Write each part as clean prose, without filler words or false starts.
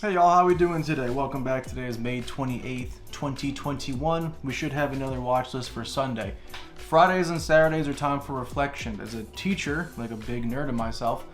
Hey y'all, how we doing today? Welcome back. Today is May 28th, 2021. We should have another watch list for Sunday. Fridays and Saturdays are time for reflection. As a teacher, like a big nerd of myself,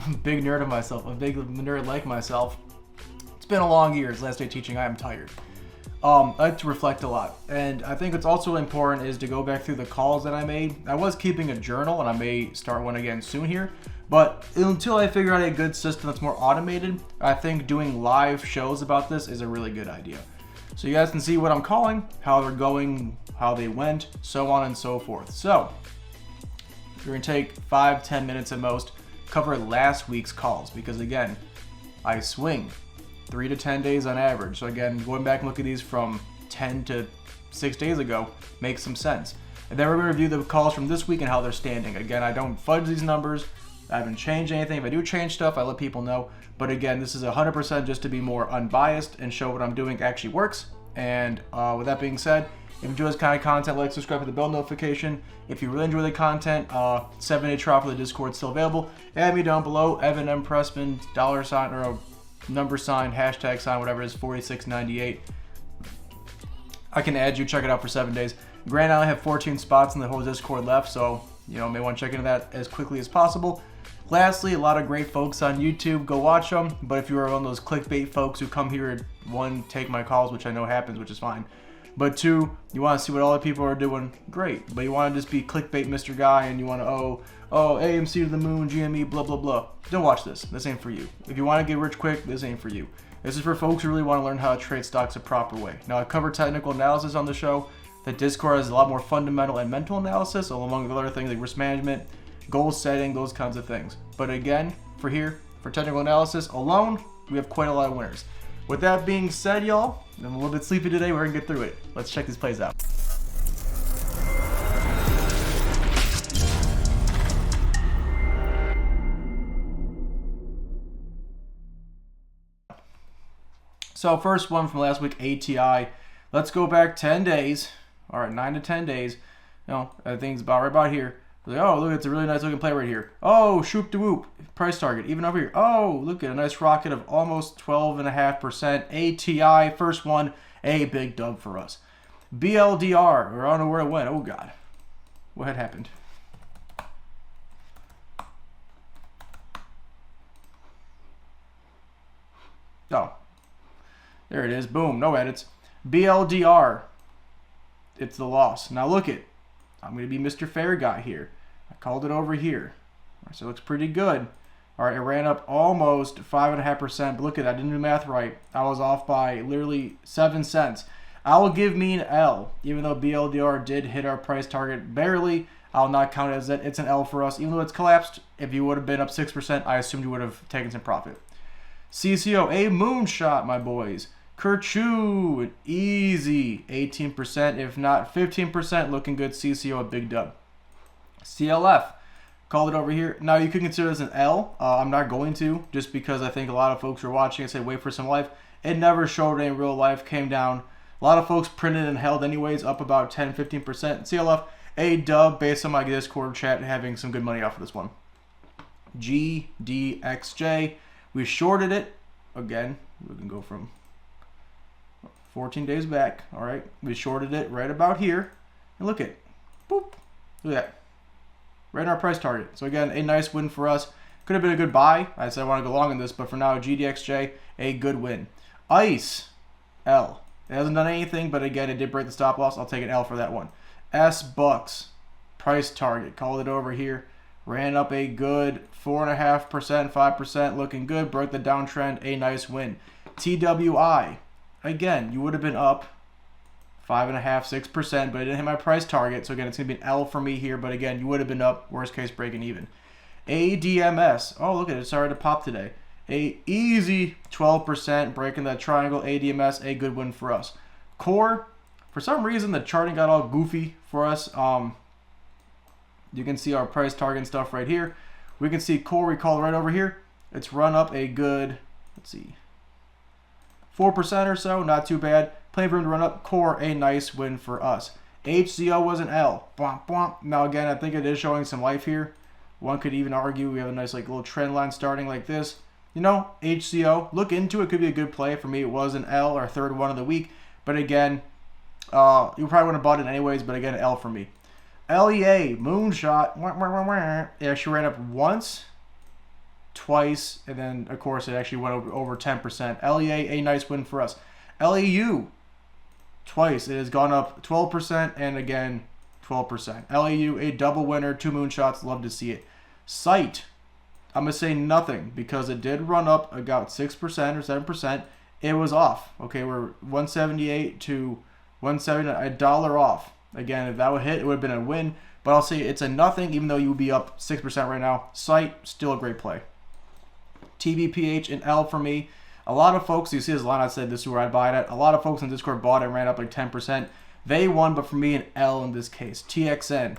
a big nerd like myself, it's been a long year. It's last day teaching. I am tired. I like to reflect a lot. And I think what's also important is to go back through the calls that I made. I was keeping a journal, and I may start one again soon here. But until I figure out a good system that's more automated, I think doing live shows about this is a really good idea. So you guys can see what I'm calling, how they're going, how they went, so on and so forth. So we're gonna take 5-10 minutes at most, cover last week's calls, because again, I swing 3 to 10 days on average. So again, going back and look at these from 10 to 6 days ago makes some sense. And then we're gonna review the calls from this week and how they're standing. Again, I don't fudge these numbers. I haven't changed anything. If I do change stuff, I let people know. But again, this is 100% just to be more unbiased and show what I'm doing actually works. And with that being said, if you enjoy this kind of content, like, subscribe to the bell notification. If you really enjoy the content, 7-day trial for the Discord still available. Add me down below, EvanMPressman, $, or a number sign, hashtag sign, whatever it is, 4698. I can add you, check it out for 7 days. Granted, I only have 14 spots in the whole Discord left, so you may want to check into that as quickly as possible. Lastly, a lot of great folks on YouTube. Go watch them. But if you are one of those clickbait folks who come here and, one, take my calls, which I know happens, which is fine. But two, you want to see what all the people are doing, great. But you want to just be clickbait Mr. Guy and you want to, oh, AMC to the moon, GME, blah, blah, blah. Don't watch this. This ain't for you. If you want to get rich quick, this ain't for you. This is for folks who really want to learn how to trade stocks a proper way. Now, I cover technical analysis on the show. The Discord has a lot more fundamental and mental analysis, among other things like risk management, goal setting, those kinds of things. But again, for technical analysis alone, we have quite a lot of winners. With that being said, y'all, I'm a little bit sleepy today. We're gonna get through it. Let's check these plays out. So first one from last week, ATI. Let's go back 10 days. All right, 9 to 10 days. I think it's about right about here. Like, oh, look, it's a really nice looking play right here. Oh, shoop de whoop, price target, even over here. Oh, look at a nice rocket of almost 12.5%. ATI, first one, a big dub for us. BLDR, or I don't know where it went. Oh, God. What had happened? Oh, there it is. Boom, no edits. BLDR, it's the loss. Now look it. I'm going to be Mr. Fair Guy here. I called it over here. All right, so it looks pretty good. All right, it ran up almost 5.5%. But look at that. I didn't do math right. I was off by literally 7 cents. I will give me an L. Even though BLDR did hit our price target barely, I'll not count it as that. It's an L for us. Even though it's collapsed, if you would have been up 6%, I assumed you would have taken some profit. CCO, a moonshot, my boys. Kerchoo, an easy 18%, if not 15%, looking good. CCO, a big dub. CLF, called it over here. Now, you could consider this an L. I'm not going to, just because I think a lot of folks are watching and say, wait for some life. It never showed it in real life, came down. A lot of folks printed and held anyways, up about 10-15%. CLF, a dub based on my Discord chat having some good money off of this one. GDXJ, we shorted it. Again, we can go from 14 days back. All right, we shorted it right about here, and look at, boop, look at that, right in our price target. So again, a nice win for us. Could have been a good buy. I said I want to go long in this, but for now, GDXJ, a good win. ICE, L. It hasn't done anything, but again, it did break the stop loss. I'll take an L for that one. S-Bucks, price target, called it over here. Ran up a good 4.5%, 5%, looking good. Broke the downtrend, a nice win. TWI. Again, you would have been up 5.5%, 6%, but I didn't hit my price target. So again, it's going to be an L for me here. But again, you would have been up, worst case, breaking even. ADMS. Oh, look at it. It started to pop today. A easy 12%, breaking that triangle. ADMS, a good win for us. Core, for some reason, the charting got all goofy for us. You can see our price target and stuff right here. We can see core, we call it right over here. It's run up a good, let's see, 4% or so, not too bad. Plenty of room to run up. Core, a nice win for us. HCO was an L. Bwomp, bwomp. Now again, I think it is showing some life here. One could even argue we have a nice like little trend line starting like this. You know, HCO, look into it. Could be a good play. For me, it was an L, our third one of the week. But again, you probably wouldn't have bought it anyways. But again, L for me. LEA, moonshot. It actually ran up once, twice, and then, of course, it actually went over 10%. LEA, a nice win for us. LEU, twice. It has gone up 12% and again 12%. LEU, a double winner, 2 moonshots. Love to see it. Sight, I'm going to say nothing because it did run up about 6% or 7%. It was off. Okay, we're 178 to 170, $1 off. Again, if that would hit, it would have been a win. But I'll say it's a nothing, even though you would be up 6% right now. Sight, still a great play. TBPH, an L for me. A lot of folks, you see this line, I said this is where I'd buy it at. A lot of folks in Discord bought it and ran up like 10%. They won, but for me, an L in this case. TXN.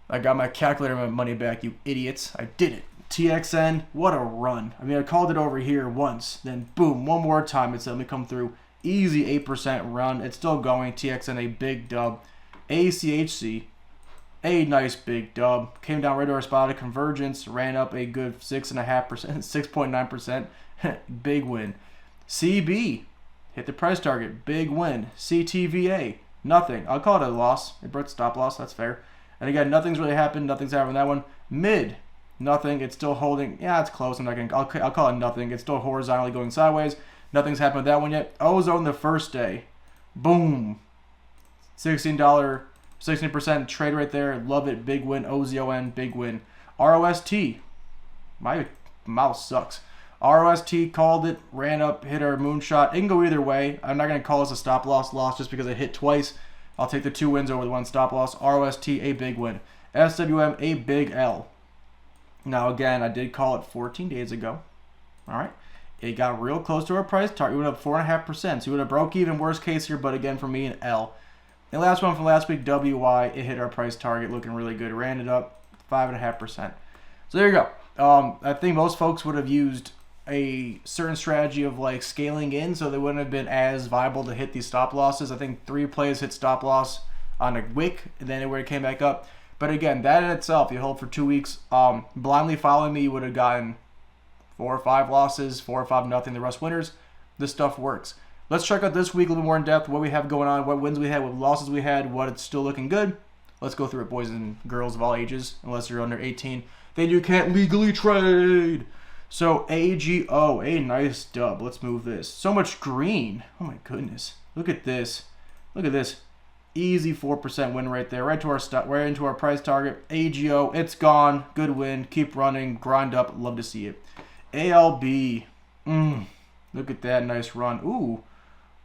I got my calculator and my money back, you idiots. I did it. TXN, what a run. I mean, I called it over here once. Then, boom, one more time. It said, let me come through. Easy 8% run. It's still going. TXN, a big dub. ACHC, a nice big dub. Came down right to our spot of convergence. Ran up a good 6.5%, 6.9%. Big win. CB, hit the price target. Big win. CTVA, nothing. I'll call it a loss. It broke stop loss. That's fair. And again, nothing's really happened. Nothing's happened with that one. Mid, nothing. It's still holding. Yeah, it's close. I'm not gonna. I'll call it nothing. It's still horizontally going sideways. Nothing's happened with that one yet. Ozone the first day. Boom. $16, 16% trade right there. Love it. Big win. OZON, big win. ROST. My mouse sucks. ROST called it. Ran up, hit our moonshot. It can go either way. I'm not going to call this a stop loss just because it hit twice. I'll take the 2 wins over the 1 stop loss. ROST, a big win. SWM, a big L. Now, again, I did call it 14 days ago. All right. It got real close to our price target. It went up 4.5%. So we would have broke even worst case here, but again, for me, an L. And last one from last week, WY, it hit our price target, looking really good. Ran it up 5.5%. So there you go. I think most folks would have used a certain strategy of like scaling in, so they wouldn't have been as viable to hit these stop losses. I think 3 plays hit stop loss on a wick, and then it came back up. But again, that in itself, you hold for 2 weeks. Blindly following me, you would have gotten 4 or 5 losses, 4 or 5 nothing. The rest winners. This stuff works. Let's check out this week a little more in depth, what we have going on, what wins we had, what losses we had, what it's still looking good. Let's go through it, boys and girls of all ages, unless you're under 18. Then you can't legally trade. So AGO, a nice dub. Let's move this. So much green. Oh my goodness. Look at this. Look at this. Easy 4% win right there. Right into our price target. AGO, it's gone. Good win. Keep running. Grind up. Love to see it. ALB. Look at that nice run. Ooh,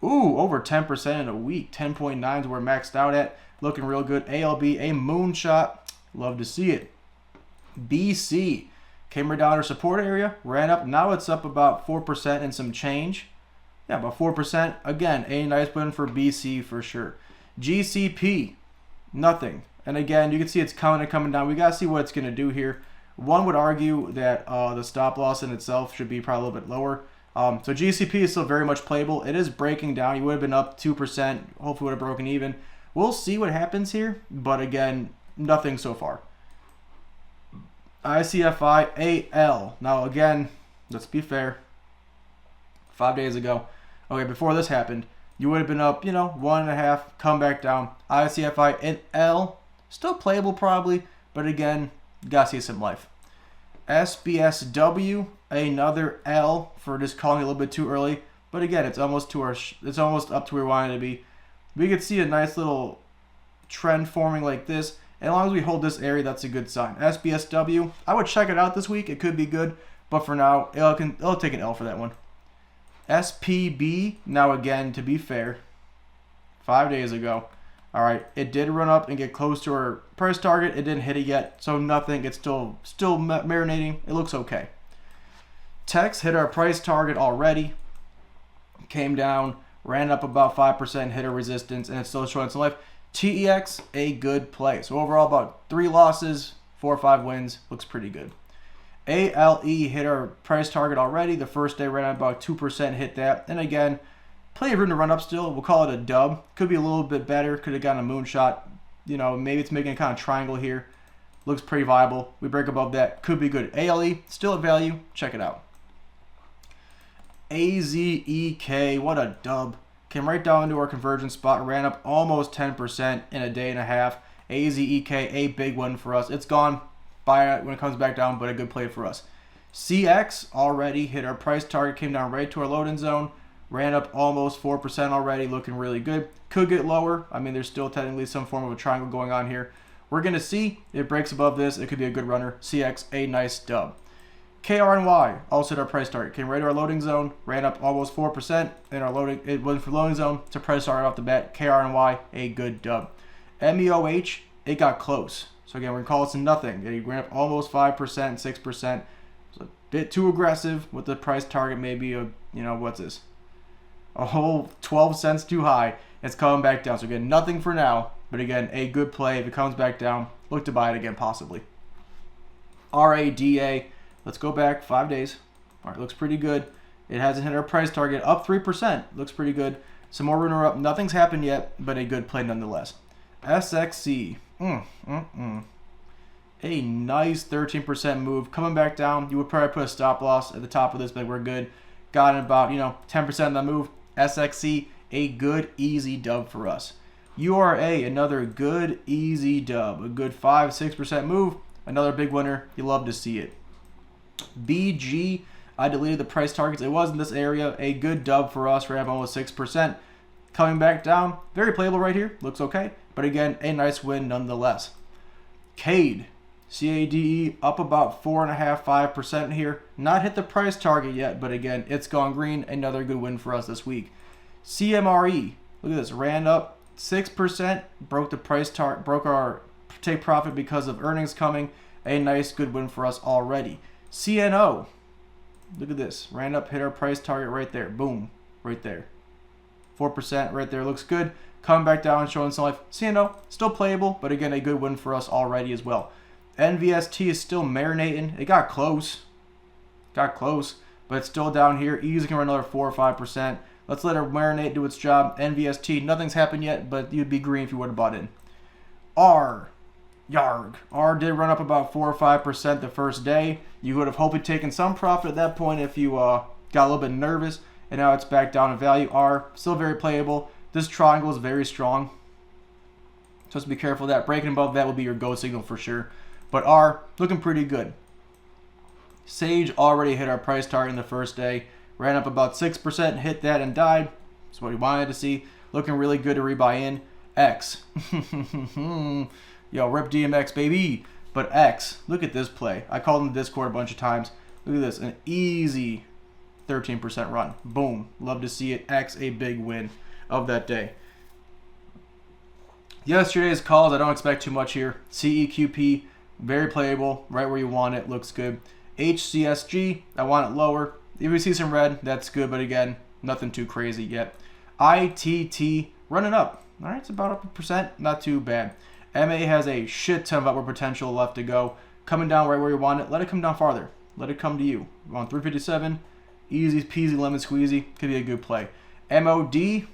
over 10% in a week. 10.9 is where we're maxed out at. Looking real good. ALB, a moonshot. Love to see it. BC. Came right down our support area. Ran up. Now it's up about 4% and some change. Yeah, about 4%. Again, a nice win for BC for sure. GCP. Nothing. And again, you can see it's coming down. We got to see what it's going to do here. One would argue that the stop loss in itself should be probably a little bit lower. So GCP is still very much playable. It is breaking down. You would have been up 2%. Hopefully would have broken even. We'll see what happens here. But again, nothing so far. ICFI AL. Now again, let's be fair. 5 days ago. Okay, before this happened, you would have been up, 1.5, come back down. ICFI and L. Still playable probably. But again, you gotta see some life. SBSW, another L for just calling it a little bit too early. But again, it's almost up to where we wanted to be. We could see a nice little trend forming like this. And as long as we hold this area, that's a good sign. SBSW, I would check it out this week. It could be good. But for now, it'll take an L for that one. SPB, now again, to be fair, 5 days ago. All right, it did run up and get close to our price target. It didn't hit it yet, so nothing. It's still marinating. It looks okay. Tex hit our price target already. Came down, ran up about 5%, hit a resistance, and it's still showing some life. TEX, a good play. So overall, about 3 losses, 4 or 5 wins. Looks pretty good. ALE hit our price target already. The first day ran up about 2%, hit that. And again, Plenty of room to run up still. We'll call it a dub. Could be a little bit better. Could have gotten a moonshot. You know, maybe it's making a kind of triangle here. Looks pretty viable. We break above that. Could be good. ALE, still at value. Check it out. AZEK, what a dub. Came right down into our conversion spot. Ran up almost 10% in a day and a half. AZEK, a big one for us. It's gone by when it comes back down, but a good play for us. CX already hit our price target. Came down right to our loading zone. Ran up almost 4% already. Looking really good. Could get lower. I mean, there's still technically some form of a triangle going on here. We're going to see. It breaks above this. It could be a good runner. CX, a nice dub. KRNY also hit our price target. Came right to our loading zone. Ran up almost 4% in our loading. It went for loading zone to price target off the bat. KRNY, a good dub. MEOH, it got close. So again, we're going to call this a nothing. It ran up almost 5%, 6%. It's a bit too aggressive with the price target. Maybe a, you know, what's this? A whole 12 cents too high. It's coming back down. So again, nothing for now. But again, a good play. If it comes back down, look to buy it again possibly. RADA, let's go back 5 days. All right, looks pretty good. It hasn't hit our price target. Up 3%. Looks pretty good. Some more runner up. Nothing's happened yet, but a good play nonetheless. SXC. A nice 13% move. Coming back down. You would probably put a stop loss at the top of this, but we're good. Got about, 10% of that move. SXC, a good, easy dub for us. URA, another good, easy dub. A good 5-6% move. Another big winner. You love to see it. BG, I deleted the price targets. It was in this area. A good dub for us. We're at almost 6%. Coming back down. Very playable right here. Looks okay. But again, a nice win nonetheless. CADE. CADE up about 4.5-5% here. Not hit the price target yet, but again, it's gone green. Another good win for us this week. CMRE. Look at this. Ran up 6%. Broke the price target. Broke our take profit because of earnings coming. A nice good win for us already. CNO. Look at this. Ran up, hit our price target right there. Boom. Right there. 4% right there. Looks good. Coming back down, showing some life. CNO, still playable, but again, a good win for us already as well. NVST is still marinating. It got close. Got close, but it's still down here. Easy can run another 4 or 5%. Let's let it marinate, do its job. NVST, nothing's happened yet, but you'd be green if you would have bought in. YARG. R did run up about 4 or 5% the first day. You would have hopefully taken some profit at that point if you got a little bit nervous, and now it's back down in value. R, still very playable. This triangle is very strong. So just be careful of that. Breaking above that will be your go signal for sure. But R, looking pretty good. Sage already hit our price target in the first day. Ran up about 6%, hit that and died. That's what we wanted to see. Looking really good to rebuy in. X. Yo, rip DMX, baby. But X, look at this play. I called in the Discord a bunch of times. Look at this, an easy 13% run. Boom. Love to see it. X, a big win of that day. Yesterday's calls, I don't expect too much here. CEQP, very playable, right where you want it, looks good. HCSG, I want it lower. If we see some red, that's good, but again, nothing too crazy yet. ITT, running up. All right, it's about up 1%, not too bad. MA has a shit ton of upward potential left to go. Coming down right where you want it. Let it come down farther. Let it come to you. We're on 357. Easy peasy lemon squeezy. Could be a good play. MOD.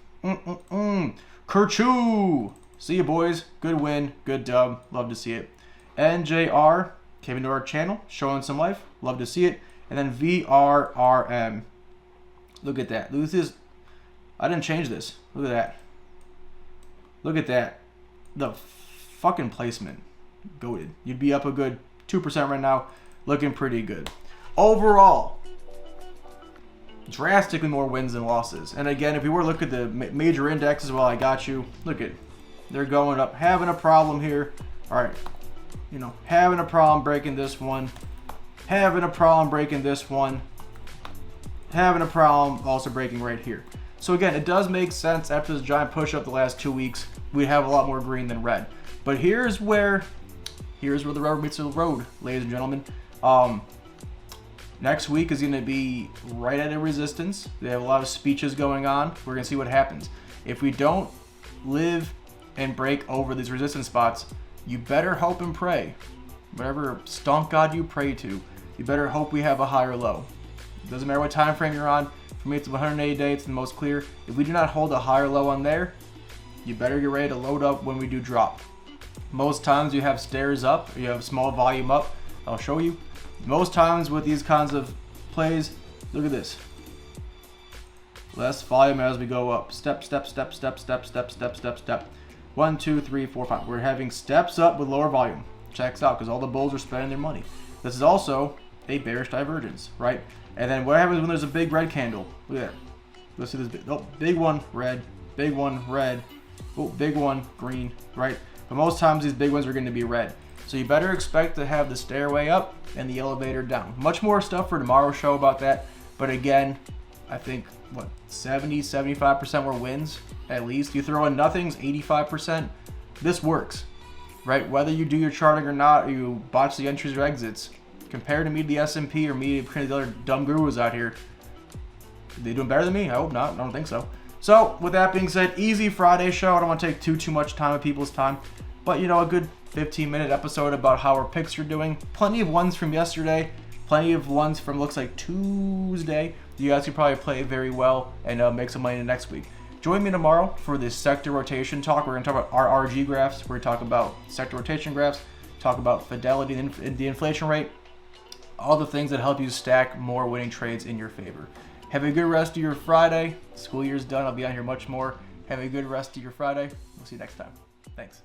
Kerchoo. See you, boys. Good win. Good dub. Love to see it. NJR came into our channel, showing some life. Love to see it. And then VRRM. Look at that. Look at this. I didn't change this. Look at that. Look at that. The fucking placement. Goated. You'd be up a good 2% right now. Looking pretty good. Overall, drastically more wins than losses. And again, if you were to look at the major indexes, well, I got you. Look at, they're going up. Having a problem here. All right. You know, having a problem breaking this one. Having a problem breaking this one. Having a problem also breaking right here. So again, it does make sense after this giant push up the last 2 weeks, we have a lot more green than red. But here's where the rubber meets the road, ladies and gentlemen. Next week is going to be right at a resistance. They have a lot of speeches going on. We're going to see what happens. If we don't live and break over these resistance spots, you better hope and pray. Whatever stomp god you pray to, you better hope we have a higher low. It doesn't matter what time frame you're on. For me, it's 180 day. It's the most clear. If we do not hold a higher low on there, you better get ready to load up when we do drop. Most times you have stairs up, or you have small volume up. I'll show you. Most times with these kinds of plays, look at this. Less volume as we go up. Step, step, step, step, step, step, step, step, step. 1, 2, 3, 4, 5. We're having steps up with lower volume. Checks out, because all the bulls are spending their money. This is also a bearish divergence, right? And then what happens when there's a big red candle? Look at that. Let's see this big. Oh, big one, red. Big one, red. Oh, big one, green, right? But most times these big ones are going to be red. So you better expect to have the stairway up and the elevator down. Much more stuff for tomorrow's show about that. But again, I think, what, 70, 75% were wins, at least. You throw in nothings, 85%. This works, right? Whether you do your charting or not, or you botch the entries or exits, compared to me to the S&P or me to the other dumb gurus out here, are they doing better than me? I hope not. I don't think so. So, with that being said, easy Friday show. I don't want to take too much time of people's time. But, you know, a good 15-minute episode about how our picks are doing. Plenty of ones from yesterday. Plenty of ones from, looks like, Tuesday. You guys can probably play very well and make some money next week. Join me tomorrow for this sector rotation talk. We're going to talk about RRG graphs. We're going to talk about sector rotation graphs. Talk about fidelity and the inflation rate. All the things that help you stack more winning trades in your favor. Have a good rest of your Friday. School year's done. I'll be on here much more. Have a good rest of your Friday. We'll see you next time. Thanks.